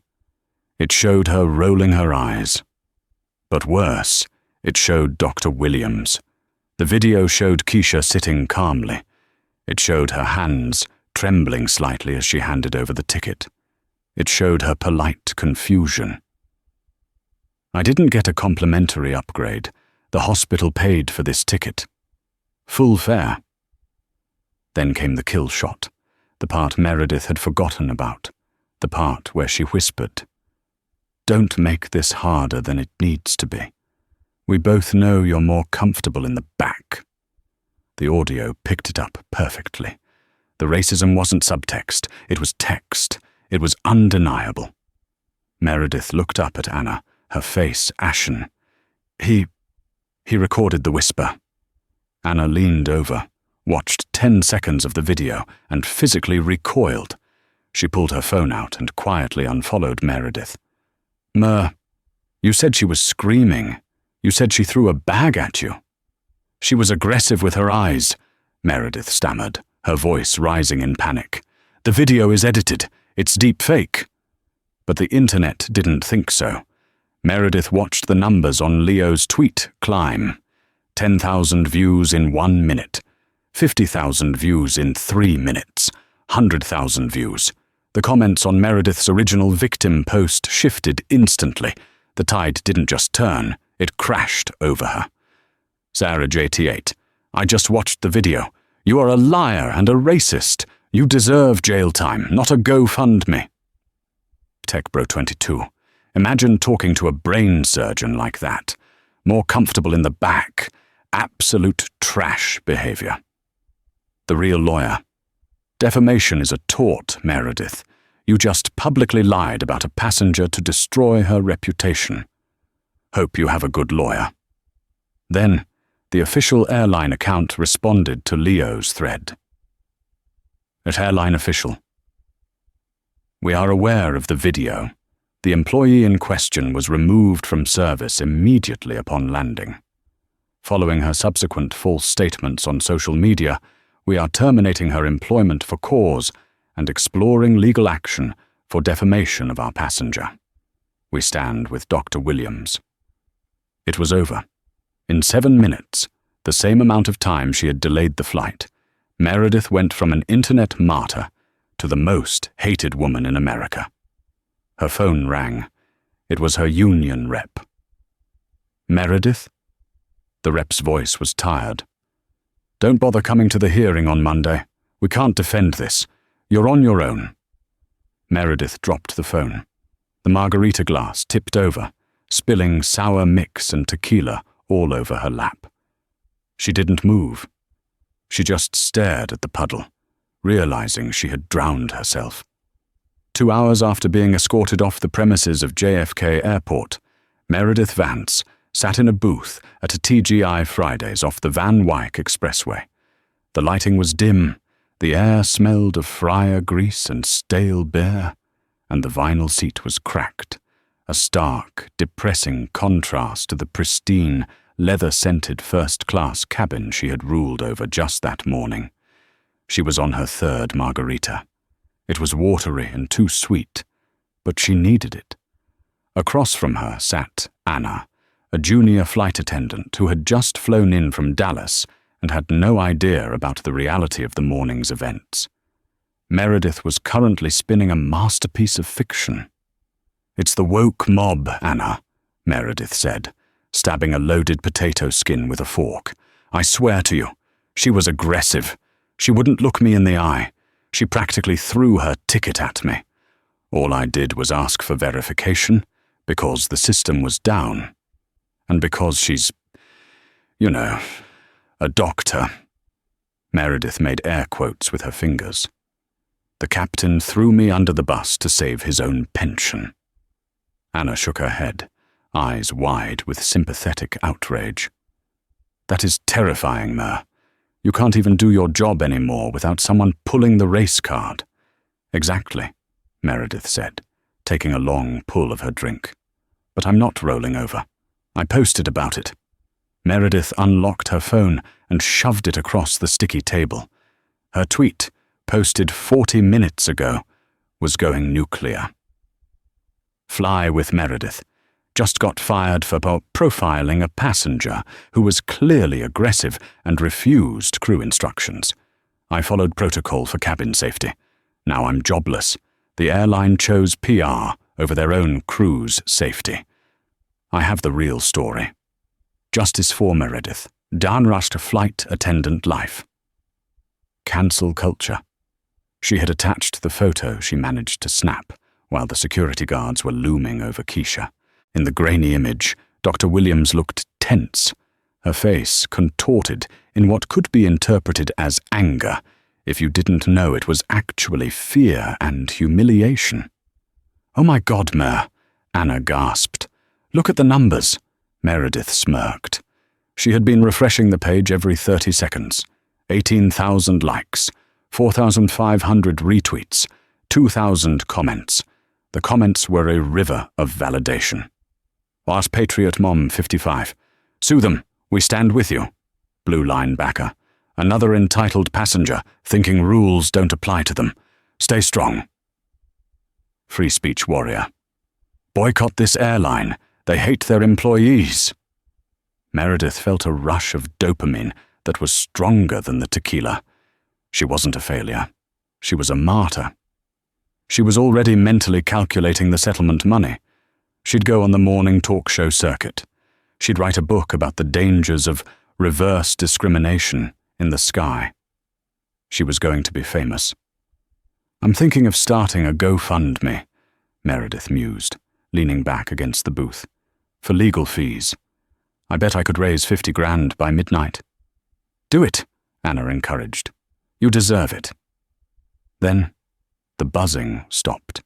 It showed her rolling her eyes. But worse, it showed Dr. Williams. The video showed Keisha sitting calmly. It showed her hands trembling slightly as she handed over the ticket. It showed her polite confusion. I didn't get a complimentary upgrade. The hospital paid for this ticket. Full fare. Then came the kill shot, the part Meredith had forgotten about, the part where she whispered, "Don't make this harder than it needs to be. We both know you're more comfortable in the back." The audio picked it up perfectly. The racism wasn't subtext, it was text. It was undeniable. Meredith looked up at Anna, her face ashen. He recorded the whisper. Anna leaned over, watched 10 seconds of the video, and physically recoiled. She pulled her phone out and quietly unfollowed Meredith. You said she was screaming. You said she threw a bag at you. She was aggressive with her eyes, Meredith stammered, her voice rising in panic. The video is edited. It's deep fake. But the internet didn't think so. Meredith watched the numbers on Leo's tweet climb. 10,000 views in 1 minute. 50,000 views in 3 minutes. 100,000 views. The comments on Meredith's original victim post shifted instantly. The tide didn't just turn, it crashed over her. Sarah JT8, I just watched the video. You are a liar and a racist. You deserve jail time, not a GoFundMe. TechBro22, imagine talking to a brain surgeon like that. More comfortable in the back. Absolute trash behavior. The Real Lawyer. Defamation is a tort, Meredith. You just publicly lied about a passenger to destroy her reputation. Hope you have a good lawyer. Then, the official airline account responded to Leo's thread. At Airline Official. We are aware of the video. The employee in question was removed from service immediately upon landing. Following her subsequent false statements on social media, we are terminating her employment for cause and exploring legal action for defamation of our passenger. We stand with Dr. Williams. It was over. In 7 minutes, the same amount of time she had delayed the flight, Meredith went from an internet martyr to the most hated woman in America. Her phone rang. It was her union rep. Meredith? The rep's voice was tired. Don't bother coming to the hearing on Monday. We can't defend this. You're on your own. Meredith dropped the phone. The margarita glass tipped over, spilling sour mix and tequila all over her lap. She didn't move. She just stared at the puddle, realizing she had drowned herself. 2 hours after being escorted off the premises of JFK Airport, Meredith Vance sat in a booth at a TGI Fridays off the Van Wyck Expressway. The lighting was dim, the air smelled of fryer grease and stale beer, and the vinyl seat was cracked, a stark, depressing contrast to the pristine, leather-scented first-class cabin she had ruled over just that morning. She was on her 3rd margarita. It was watery and too sweet, but she needed it. Across from her sat Anna, a junior flight attendant who had just flown in from Dallas and had no idea about the reality of the morning's events. Meredith was currently spinning a masterpiece of fiction. It's the woke mob, Anna, Meredith said, stabbing a loaded potato skin with a fork. I swear to you, she was aggressive. She wouldn't look me in the eye. She practically threw her ticket at me. All I did was ask for verification, because the system was down. And because she's, a doctor. Meredith made air quotes with her fingers. The captain threw me under the bus to save his own pension. Anna shook her head, eyes wide with sympathetic outrage. That is terrifying, Mer. You can't even do your job anymore without someone pulling the race card. Exactly, Meredith said, taking a long pull of her drink. But I'm not rolling over. I posted about it. Meredith unlocked her phone and shoved it across the sticky table. Her tweet, posted 40 minutes ago, was going nuclear. Fly with Meredith. Just got fired for profiling a passenger who was clearly aggressive and refused crew instructions. I followed protocol for cabin safety. Now I'm jobless. The airline chose PR over their own crew's safety. I have the real story. Justice for Meredith. Downrushed flight attendant life. Cancel culture. She had attached the photo she managed to snap while the security guards were looming over Keisha. In the grainy image, Dr. Williams looked tense, her face contorted in what could be interpreted as anger if you didn't know it was actually fear and humiliation. Oh my God, Mer, Anna gasped. Look at the numbers. Meredith smirked. She had been refreshing the page every 30 seconds. 18,000 likes, 4,500 retweets, 2,000 comments. The comments were a river of validation. Art Patriot Mom 55. Sue them, we stand with you. Blue Line backer. Another entitled passenger, thinking rules don't apply to them. Stay strong. Free speech warrior. Boycott this airline. They hate their employees. Meredith felt a rush of dopamine that was stronger than the tequila. She wasn't a failure. She was a martyr. She was already mentally calculating the settlement money. She'd go on the morning talk show circuit. She'd write a book about the dangers of reverse discrimination in the sky. She was going to be famous. I'm thinking of starting a GoFundMe, Meredith mused, leaning back against the booth. For legal fees. I bet I could raise 50 grand by midnight. Do it, Anna encouraged. You deserve it. Then the buzzing stopped.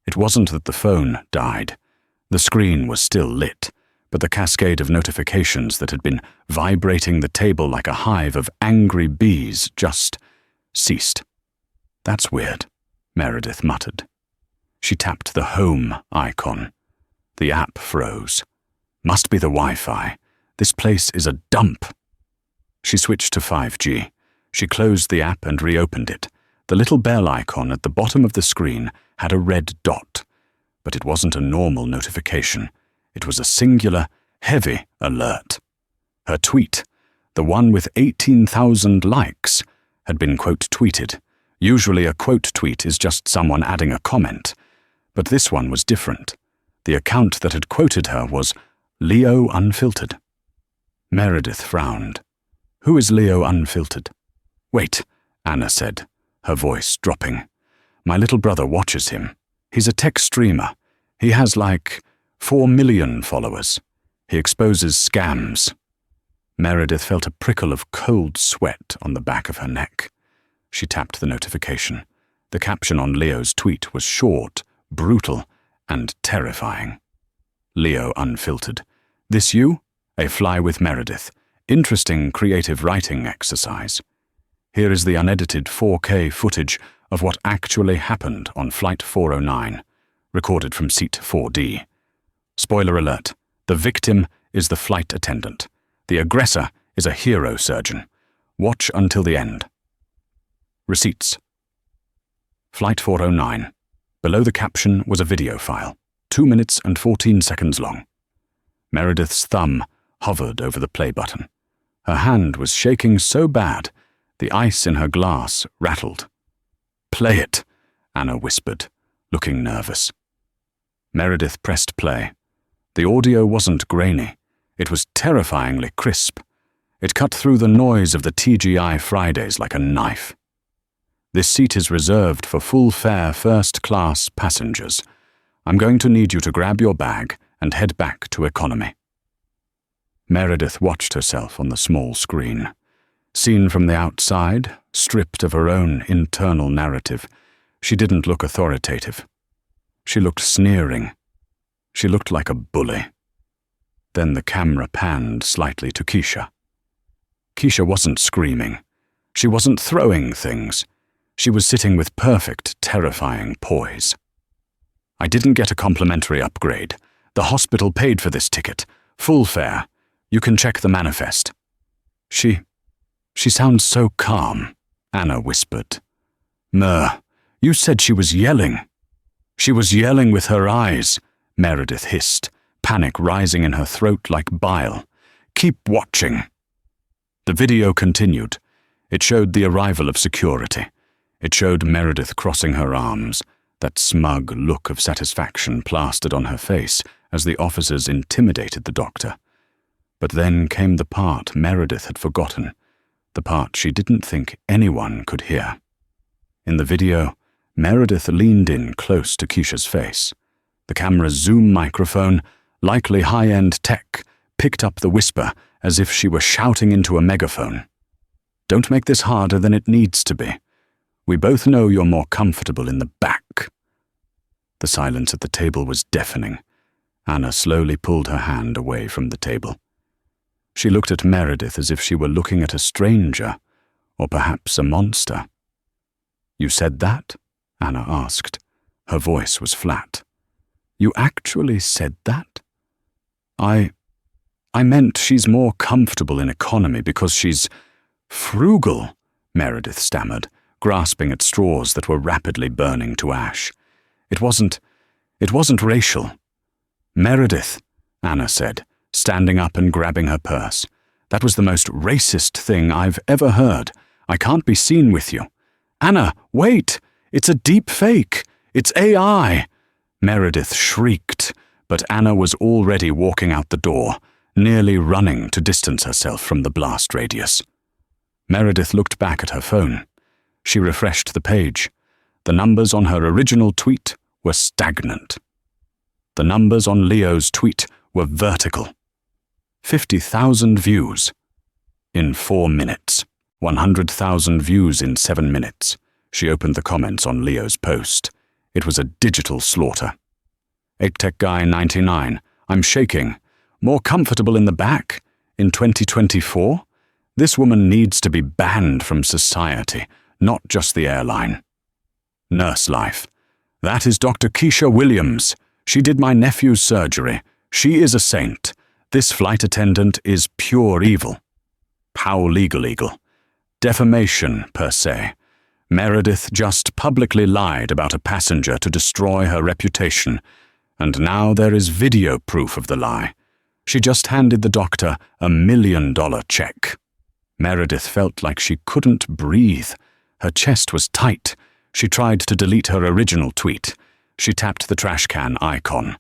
It wasn't that the phone died. The screen was still lit, but the cascade of notifications that had been vibrating the table like a hive of angry bees just ceased. That's weird, Meredith muttered. She tapped the home icon. The app froze. Must be the Wi-Fi. This place is a dump. She switched to 5G. She closed the app and reopened it. The little bell icon at the bottom of the screen had a red dot, but it wasn't a normal notification. It was a singular, heavy alert. Her tweet, the one with 18,000 likes, had been quote-tweeted. Usually a quote tweet is just someone adding a comment, but this one was different. The account that had quoted her was Leo Unfiltered. Meredith frowned. Who is Leo Unfiltered? Wait, Anna said, her voice dropping. My little brother watches him. He's a tech streamer. He has like 4 million followers. He exposes scams. Meredith felt a prickle of cold sweat on the back of her neck. She tapped the notification. The caption on Leo's tweet was short, brutal, and terrifying. Leo Unfiltered. This you? A Fly with Meredith. Interesting creative writing exercise. Here is the unedited 4K footage of what actually happened on Flight 409, recorded from Seat 4D. Spoiler alert, the victim is the flight attendant. The aggressor is a hero surgeon. Watch until the end. Receipts. Flight 409. Below the caption was a video file, 2 minutes and 14 seconds long. Meredith's thumb hovered over the play button. Her hand was shaking so bad, the ice in her glass rattled. Play it, Anna whispered, looking nervous. Meredith pressed play. The audio wasn't grainy. It was terrifyingly crisp. It cut through the noise of the TGI Fridays like a knife. This seat is reserved for full-fare first-class passengers. I'm going to need you to grab your bag and head back to economy. Meredith watched herself on the small screen. Seen from the outside, stripped of her own internal narrative, she didn't look authoritative. She looked sneering. She looked like a bully. Then the camera panned slightly to Keisha. Keisha wasn't screaming. She wasn't throwing things. She was sitting with perfect, terrifying poise. I didn't get a complimentary upgrade. The hospital paid for this ticket. Full fare. You can check the manifest. She sounds so calm, Anna whispered. You said she was yelling. She was yelling with her eyes, Meredith hissed, panic rising in her throat like bile. Keep watching. The video continued. It showed the arrival of security. It showed Meredith crossing her arms, that smug look of satisfaction plastered on her face as the officers intimidated the doctor. But then came the part Meredith had forgotten, the part she didn't think anyone could hear. In the video, Meredith leaned in close to Keisha's face. The camera's zoom microphone, likely high-end tech, picked up the whisper as if she were shouting into a megaphone. Don't make this harder than it needs to be. We both know you're more comfortable in the back. The silence at the table was deafening. Anna slowly pulled her hand away from the table. She looked at Meredith as if she were looking at a stranger, or perhaps a monster. "You said that?" Anna asked. Her voice was flat. "You actually said that?" I meant she's more comfortable in economy because she's frugal," Meredith stammered, grasping at straws that were rapidly burning to ash. It wasn't racial." "Meredith," Anna said, standing up and grabbing her purse. "That was the most racist thing I've ever heard. I can't be seen with you." "Anna, wait! It's a deep fake! It's AI!" Meredith shrieked, but Anna was already walking out the door, nearly running to distance herself from the blast radius. Meredith looked back at her phone. She refreshed the page. The numbers on her original tweet were stagnant. The numbers on Leo's tweet were vertical. 50,000 views in 4 minutes. 100,000 views in 7 minutes. She opened the comments on Leo's post. It was a digital slaughter. "8tech Guy 99. I'm shaking. More comfortable in the back? In 2024? This woman needs to be banned from society, not just the airline." "Nurse Life. That is Dr. Keisha Williams. She did my nephew's surgery. She is a saint. This flight attendant is pure evil." "How legal. Defamation, per se. Meredith just publicly lied about a passenger to destroy her reputation, and now there is video proof of the lie. She just handed the doctor a $1 million check." Meredith felt like she couldn't breathe. Her chest was tight. She tried to delete her original tweet. She tapped the trash can icon.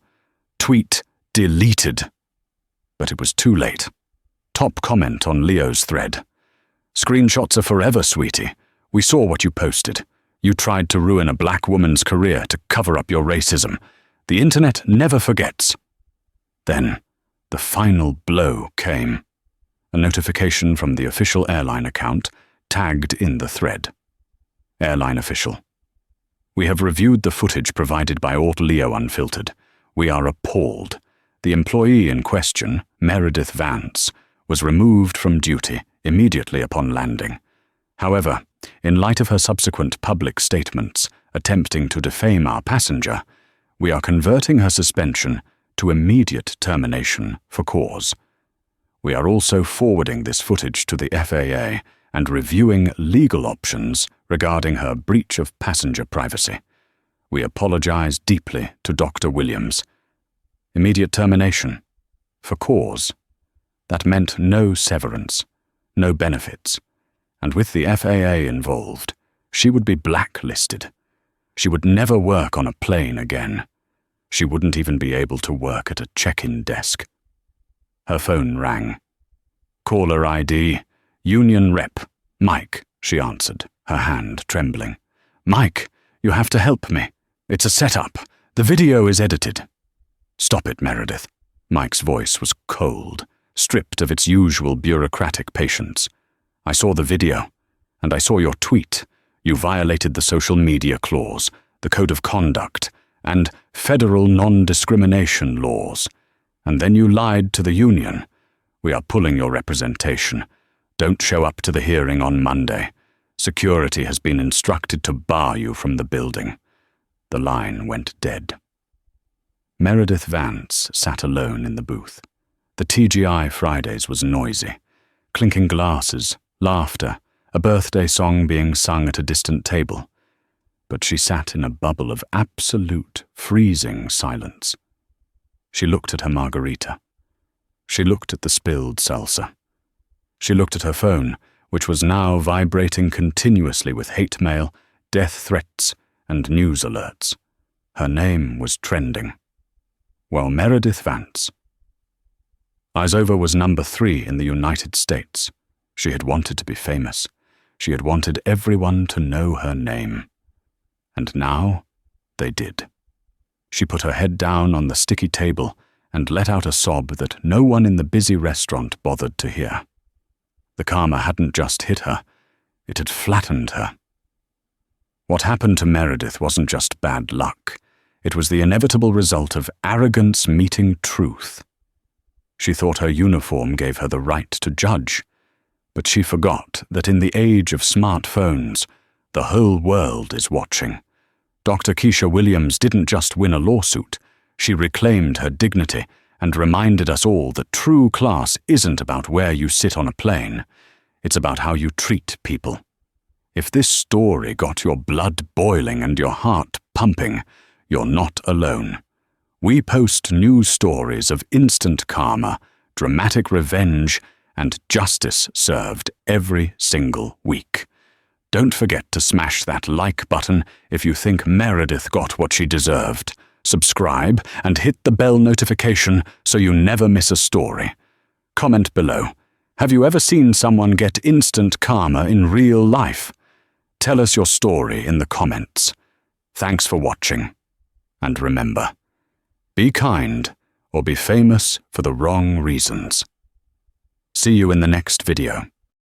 Tweet deleted. But it was too late. Top comment on Leo's thread. "Screenshots are forever, sweetie. We saw what you posted. You tried to ruin a black woman's career to cover up your racism. The internet never forgets." Then, the final blow came. A notification from the official airline account tagged in the thread. Airline official. "We have reviewed the footage provided by Alt Leo Unfiltered. We are appalled. The employee in question, Meredith Vance, was removed from duty immediately upon landing. However, in light of her subsequent public statements attempting to defame our passenger, we are converting her suspension to immediate termination for cause. We are also forwarding this footage to the FAA and reviewing legal options regarding her breach of passenger privacy. We apologize deeply to Dr. Williams. Immediate termination. For cause. That meant no severance, no benefits, and with the FAA involved, she would be blacklisted. She would never work on a plane again. She wouldn't even be able to work at a check-in desk. Her phone rang. "Caller ID, Union Rep, Mike," she answered, her hand trembling. "Mike, you have to help me. It's a setup. The video is edited." "Stop it, Meredith." Mike's voice was cold, stripped of its usual bureaucratic patience. "I saw the video, and I saw your tweet. You violated the social media clause, the code of conduct, and federal non-discrimination laws. And then you lied to the union. We are pulling your representation. Don't show up to the hearing on Monday. Security has been instructed to bar you from the building." The line went dead. Meredith Vance sat alone in the booth. The TGI Fridays was noisy. Clinking glasses, laughter, a birthday song being sung at a distant table. But she sat in a bubble of absolute, freezing silence. She looked at her margarita. She looked at the spilled salsa. She looked at her phone, which was now vibrating continuously with hate mail, death threats, and news alerts. Her name was trending. Well, Meredith Vance. Izova was number 3 in the United States. She had wanted to be famous. She had wanted everyone to know her name. And now, they did. She put her head down on the sticky table and let out a sob that no one in the busy restaurant bothered to hear. The karma hadn't just hit her, it had flattened her. What happened to Meredith wasn't just bad luck. It was the inevitable result of arrogance meeting truth. She thought her uniform gave her the right to judge, but she forgot that in the age of smartphones, the whole world is watching. Dr. Keisha Williams didn't just win a lawsuit, she reclaimed her dignity and reminded us all that true class isn't about where you sit on a plane, it's about how you treat people. If this story got your blood boiling and your heart pumping, you're not alone. We post news stories of instant karma, dramatic revenge, and justice served every single week. Don't forget to smash that like button if you think Meredith got what she deserved. Subscribe and hit the bell notification so you never miss a story. Comment below. Have you ever seen someone get instant karma in real life? Tell us your story in the comments. Thanks for watching. And remember, be kind or be famous for the wrong reasons. See you in the next video.